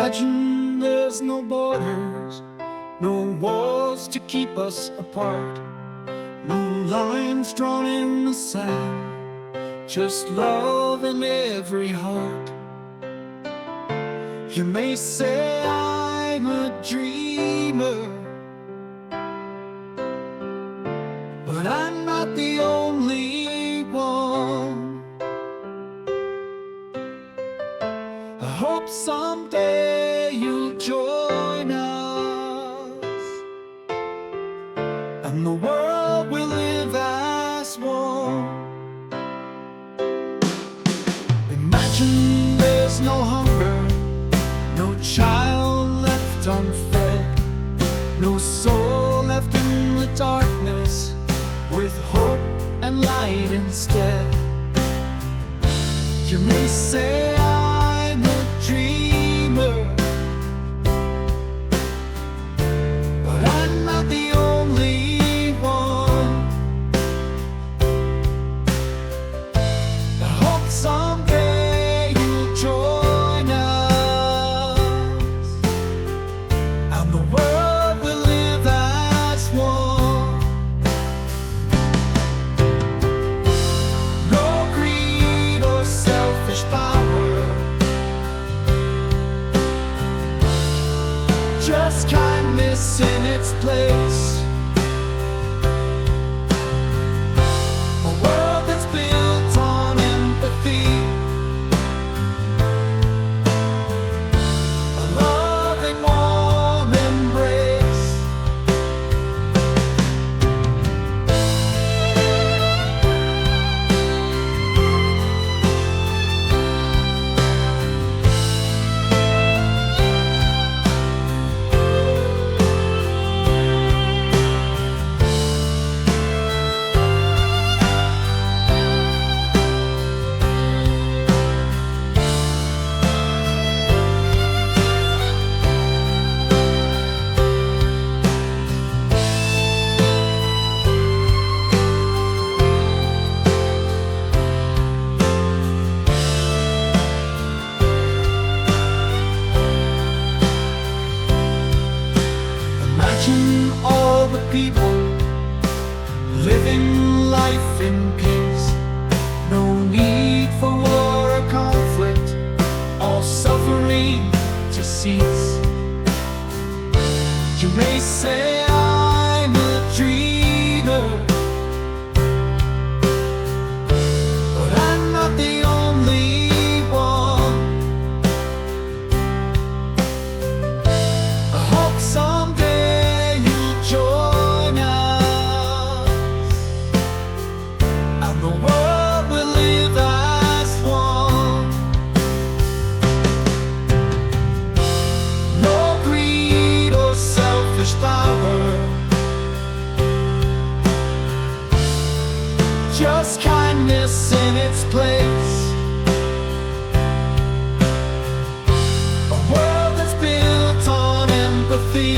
Imagine there's no borders, no walls to keep us apart, no lines drawn in the sand, just love in every heart. You may say I'm a dreamer, but I'm not the only one. I hope someday you'll join us, and the world will live as one. Imagine there's no hunger, no child left unfed, no soul left in the darkness, with hope and light instead. You may say I'm a dreamer, but I'm not the only one. I hope someday you'll join us, and the world will live as one. No greed or selfish power, just kindness in its place. A world that's built on empathy, a loving warm embrace. Imagine all the people living life in peace, no need for war or conflict, all suffering to cease. You may say I'm a dreamer, but I'm not the only one. I hope someday you'll join us, and the world will live as one. No greed or selfish power, just kindness in its place. A world that's built on empathy,